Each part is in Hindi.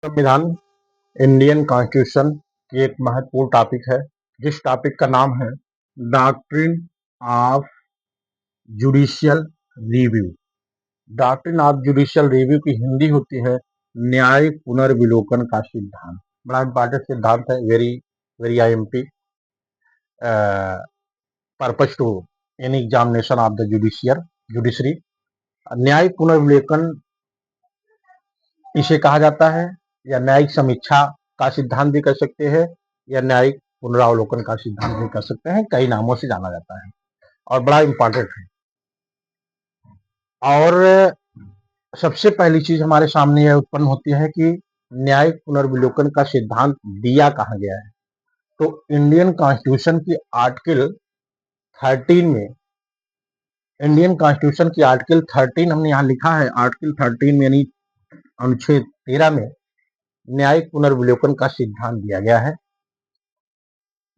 संविधान इंडियन कॉन्स्टिट्यूशन की एक महत्वपूर्ण टॉपिक है, जिस टॉपिक का नाम है doctrine of judicial review. Doctrine of judicial review की हिंदी होती है न्यायिक पुनर्विलोकन का सिद्धांत। बड़ा इंपॉर्टेंट सिद्धांत है, very very IMP purpose to any examination of the judiciary. न्यायिक पुनर्विलोकन इसे कहा जाता है, या न्यायिक समीक्षा का सिद्धांत भी कह सकते हैं, या न्यायिक पुनरावलोकन का सिद्धांत भी कह सकते हैं। कई नामों से जाना जाता है और बड़ा इंपॉर्टेंट है। और सबसे पहली चीज हमारे सामने यह उत्पन्न होती है कि न्यायिक पुनर्विलोकन का सिद्धांत दिया कहाँ गया है। तो इंडियन कॉन्स्टिट्यूशन की आर्टिकल 13 में, इंडियन कॉन्स्टिट्यूशन की आर्टिकल 13 हमने यहाँ लिखा है, आर्टिकल 13 में यानी अनुच्छेद 13 में न्यायिक पुनर्विलोकन का सिद्धांत दिया गया है,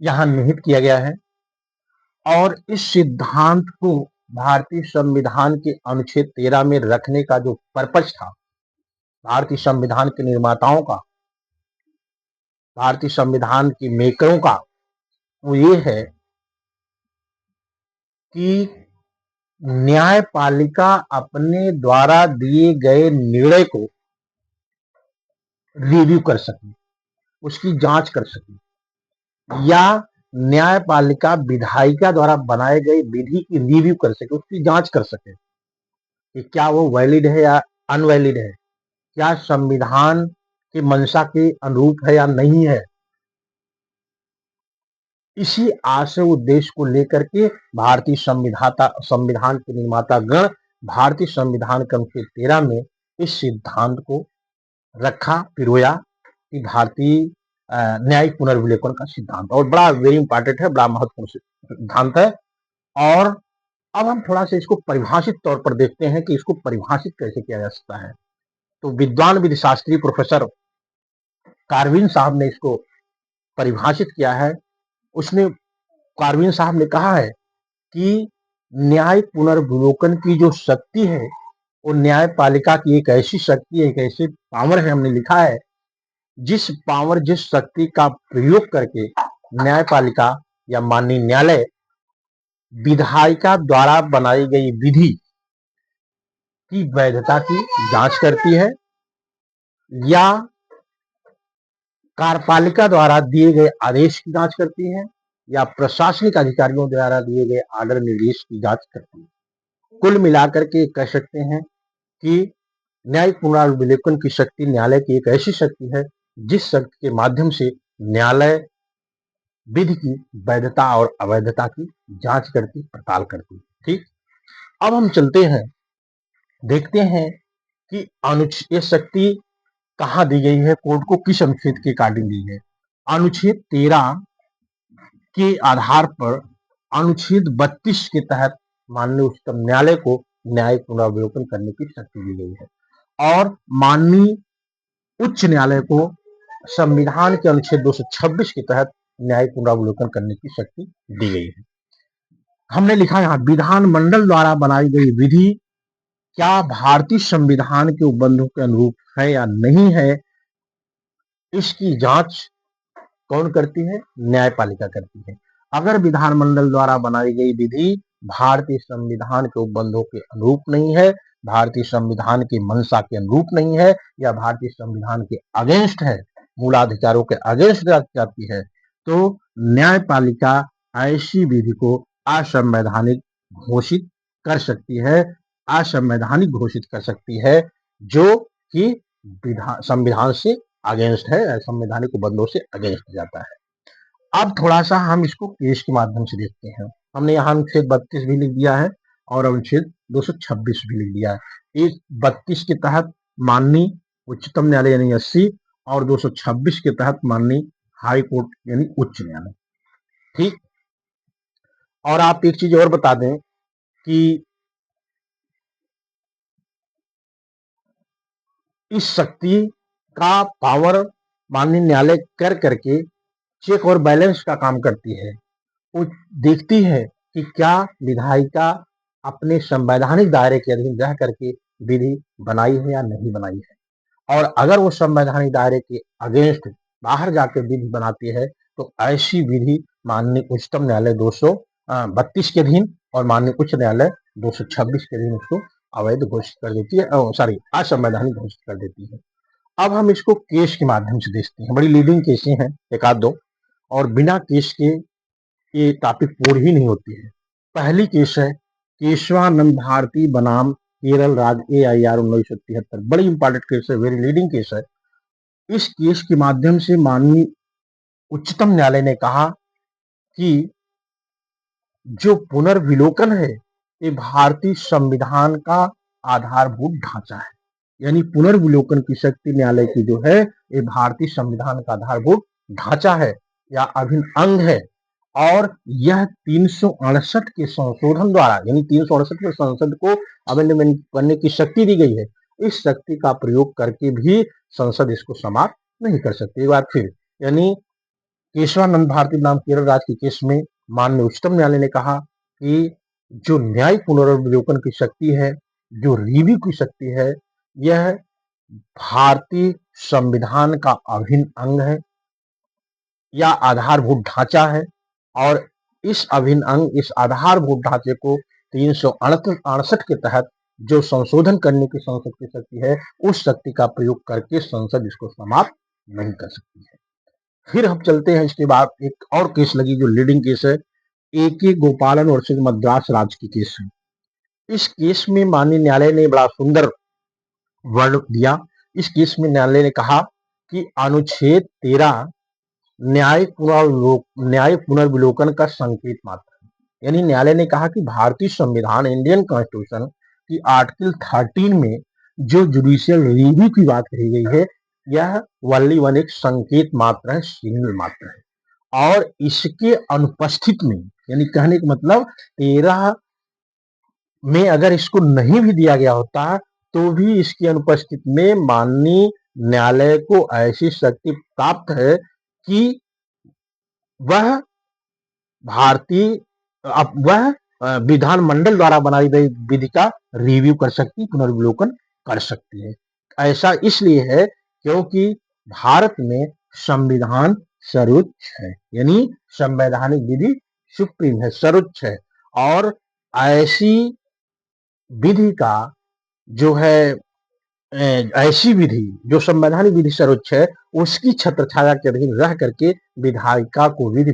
यहाँ निहित किया गया है। और इस सिद्धांत को भारतीय संविधान के अनुच्छेद 13 में रखने का जो पर्पज था भारतीय संविधान के निर्माताओं का, भारतीय संविधान के मेकरों का, वो ये है कि न्यायपालिका अपने द्वारा दिए गए निर्णय को रिव्यू कर सके, उसकी जांच कर सके, या न्यायपालिका विधायिका द्वारा बनाए गए विधि की रिव्यू कर सके, उसकी जांच कर सके कि क्या वो वैलिड है या अनवैलिड है, क्या संविधान की मंशा के अनुरूप है या नहीं है। इसी आशय उद्देश्य को लेकर के भारतीय संविधान के निर्माता गण भारतीय संविधान के अनुच्छेद 13 में इस सिद्धांत को रखा, पिरोया कि भारतीय न्यायिक पुनर्विलोकन का सिद्धांत, और बड़ा वेरी इंपॉर्टेंट है, बड़ा महत्वपूर्ण सिद्धांत है। और अब हम थोड़ा सा इसको परिभाषित तौर पर देखते हैं कि इसको परिभाषित कैसे किया जा सकता है। तो विद्वान विधिशास्त्री प्रोफेसर कार्विन साहब ने इसको परिभाषित किया है। उसने कार्विन साहब ने कहा है कि न्यायिक पुनर्विलोकन की जो शक्ति है वो न्यायपालिका की एक ऐसी शक्ति है, एक ऐसी पावर है, हमने लिखा है, जिस शक्ति का प्रयोग करके न्यायपालिका या माननीय न्यायालय विधायिका द्वारा बनाई गई विधि की वैधता की जांच करती है, या कार्यपालिका द्वारा दिए गए आदेश की जांच करती है, या प्रशासनिक अधिकारियों द्वारा दिए गए आर्डर निर्देश की जांच करती है। कुल मिलाकर के कह सकते हैं कि न्यायिक पुनर्विलोकन की शक्ति न्यायालय की एक ऐसी शक्ति है जिस शक्ति के माध्यम से न्यायालय विधि की वैधता और अवैधता की जांच करती, पड़ताल करती। ठीक, अब हम चलते हैं, देखते हैं कि ये शक्ति कहाँ दी गई है, कोर्ट को किस अनुच्छेद के अकॉर्डिंग दी है। अनुच्छेद 13 के आधार पर अनुच्छेद 32 के तहत माननीय उच्चतम न्यायालय को न्यायिक पुनर्विलोकन करने की शक्ति दी गई है, और माननीय उच्च न्यायालय को संविधान के अनुच्छेद 226 के तहत न्यायिक पुनरावलोकन करने की शक्ति दी गई है। हमने लिखा यहाँ विधानमंडल द्वारा बनाई गई विधि क्या भारतीय संविधान के उपबंधों के अनुरूप है या नहीं है, इसकी जांच कौन करती है, न्यायपालिका करती है। अगर विधानमंडल द्वारा बनाई गई विधि भारतीय संविधान के उपबंधों के अनुरूप नहीं है, भारतीय संविधान की मंशा के अनुरूप नहीं है, या भारतीय संविधान के अगेंस्ट है, मूलाधिकारों के अगेंस्ट जाती है, तो न्यायपालिका ऐसी विधि को असंवैधानिक घोषित कर सकती है, असंवैधानिक घोषित कर सकती है, जो कि संविधान से अगेंस्ट है, संवैधानिक उपबंधों से अगेंस्ट जाता है। अब थोड़ा सा हम इसको केस के माध्यम से देखते हैं। हमने यहाँ अनुच्छेद 32 भी लिख दिया है और अनुच्छेद 226 भी लिख दिया है। इस 32 के तहत माननीय उच्चतम न्यायालय यानी एससी, और 226 के तहत माननीय हाई कोर्ट यानी उच्च न्यायालय। ठीक, और आप एक चीज और बता दें कि इस शक्ति का पावर माननीय न्यायालय कर करके चेक और बैलेंस का काम करती है। वो देखती है कि क्या विधायिका अपने संवैधानिक दायरे के अधीन रह करके विधि बनाई है या नहीं बनाई है, और अगर वो संवैधानिक दायरे के अगेंस्ट बाहर जाके विधि बनाती है तो ऐसी विधि माननीय उच्चतम न्यायालय 232 के अधीन और माननीय उच्च न्यायालय 226 के अधीन उसको अवैध घोषित कर देती है, सॉरी असंवैधानिक घोषित कर देती है। अब हम इसको केस के माध्यम से देखते हैं, बड़ी लीडिंग केसें हैं एक आध दो, और बिना केस के ये टॉपिक पूरी ही नहीं होती है। पहली केस है केशवानंद भारती बनाम केरल राज्य AIR 1973, बड़ी इंपॉर्टेंट केस है, वेरी लीडिंग केस है। इस केस के माध्यम से माननीय उच्चतम न्यायालय ने कहा कि जो पुनर्विलोकन है ये भारतीय संविधान का आधारभूत ढांचा है, यानी पुनर्विलोकन की शक्ति न्यायालय की जो है ये भारतीय संविधान का आधारभूत ढांचा है या अभिन्न अंग है, और यह 368 के संशोधन द्वारा, यानी 368 में संसद को अमेंडमेंट करने की शक्ति दी गई है, इस शक्ति का प्रयोग करके भी संसद इसको समाप्त नहीं कर सकती। एक बार फिर, यानी केशवानंद भारती नाम केरल राज्य के केस में माननीय उच्चतम न्यायालय ने कहा कि जो न्यायिक पुनर्विलोकन की शक्ति है, जो रिव्यू की शक्ति है, यह भारतीय संविधान का अभिन्न अंग है या आधारभूत ढांचा है, और इस अभिन्न अंग, इस आधारभूत ढांचे को 368 के तहत जो संशोधन करने की संसद की शक्ति है, उस शक्ति का प्रयोग करके संसद इसको समाप्त नहीं कर सकती है। फिर हम चलते हैं, इसके बाद एक और केस लगी जो लीडिंग केस है, AK गोपालन वर्सेस मद्रास राज्य की केस है। इस केस में माननीय न्यायालय ने बड़ा सुंदर वर्ड दिया। इस केस में न्यायालय ने कहा कि अनुच्छेद 13 न्याय पुनर्विलोकन का संकेत मात्र है, यानी न्यायालय ने कहा कि भारतीय संविधान, इंडियन कॉन्स्टिट्यूशन की आर्टिकल 13 में जो जुडिशियल रिव्यू की बात कही गई है, यह वल्ली वन एक संकेत मात्र है, सिग्नल मात्र है, और इसके अनुपस्थित में, यानी कहने का मतलब 13 में अगर इसको नहीं भी दिया गया होता तो भी इसकी अनुपस्थिति में माननीय न्यायालय को ऐसी शक्ति प्राप्त है कि वह भारतीय वह विधानमंडल द्वारा बनाई गई विधि का रिव्यू कर सकती, पुनर्विलोकन कर सकती है। ऐसा इसलिए है क्योंकि भारत में संविधान सर्वोच्च है, यानी संवैधानिक विधि सुप्रीम है, सर्वोच्च है, और ऐसी विधि का जो है ऐसी विधि जो संवैधानिक विधि सर्वोच्च है, उसकी छत्र छाया के अधीन रह करके विधायिका को विधि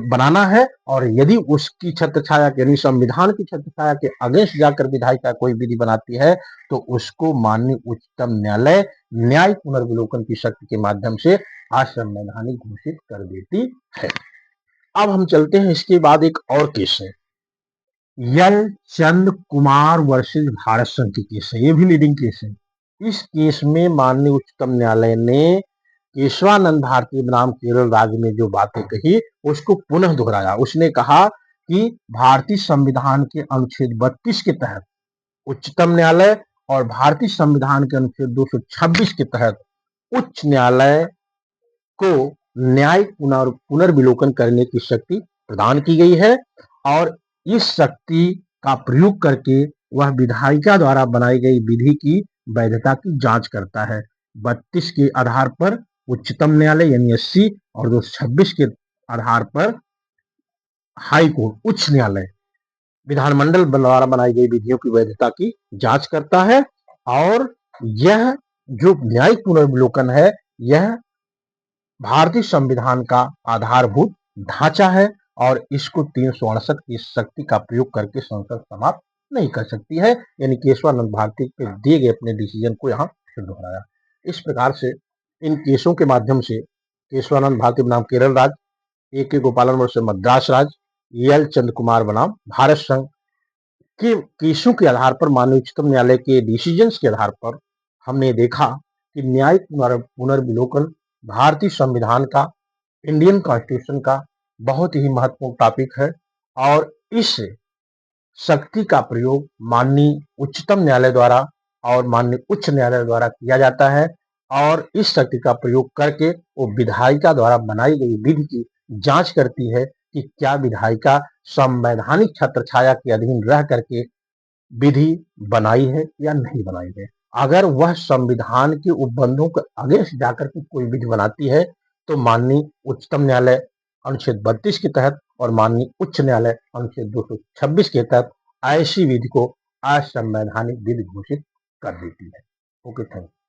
बनाना है, और यदि उसकी छत्र छाया के, यानी संविधान की छत्र छाया के अगेंस्ट जाकर विधायिका कोई विधि बनाती है तो उसको माननीय उच्चतम न्यायालय न्याय पुनर्विलोकन की शक्ति के माध्यम से असंवैधानिक घोषित कर देती है। अब हम चलते हैं, इसके बाद एक और केस है, यल चंद कुमार वर्सेस भारत संघ की केस है, ये भी लीडिंग केस है। इस केस में माननीय उच्चतम न्यायालय ने केशवानंद भारती बनाम केरल राज्य में जो बातें कही उसको पुनः दोहराया। उसने कहा कि भारतीय संविधान के अनुच्छेद 32 के तहत उच्चतम न्यायालय और भारतीय संविधान के अनुच्छेद 226 के तहत उच्च न्यायालय को न्यायिक पुनर्विलोकन करने की शक्ति प्रदान की गई है, और इस शक्ति का प्रयोग करके वह विधायिका द्वारा बनाई गई विधि की वैधता की जांच करता है। 32 के आधार पर उच्चतम न्यायालय यानी 80 और 226 के आधार पर हाई कोर्ट, उच्च न्यायालय विधानमंडल द्वारा बनाई गई विधियों की वैधता की जांच करता है, और यह जो न्यायिक पुनर्विलोकन है, यह भारतीय संविधान का आधारभूत ढांचा है, और इसको 368 की शक्ति का प्रयोग करके संसद समाप्त नहीं कर सकती है, यानी केशवानंद भारती के दिए गए अपने डिसीजन को यहाँ फिर दोहराया। इस प्रकार से इन केसों के माध्यम से केशवानंद भारती बनाम केरल राज्य, AK गोपालन वर्सेस मद्रास राज्य, यल चंद कुमार बनाम भारत संघ के केसों के आधार पर, माननीय उच्चतम न्यायालय के डिसीजंस के आधार पर हमने देखा कि न्यायिक पुनर्विलोकन भारतीय संविधान का, इंडियन कॉन्स्टिट्यूशन का बहुत ही महत्वपूर्ण टॉपिक है, और इस शक्ति का प्रयोग माननीय उच्चतम न्यायालय द्वारा और माननीय उच्च न्यायालय द्वारा किया जाता है, और इस शक्ति का प्रयोग करके वो विधायिका द्वारा बनाई गई विधि की जांच करती है कि क्या विधायिका संवैधानिक छत्र छाया के अधीन रह करके विधि बनाई है या नहीं बनाई है। अगर वह संविधान के उपबंधों के अगेंस्ट जाकर के कोई विधि बनाती है, तो माननीय उच्चतम न्यायालय अनुच्छेद 32 के तहत और माननीय उच्च न्यायालय अनुच्छेद 226 के तहत ऐसी विधि को असंवैधानिक विधि घोषित कर देती है। Okay, thank you.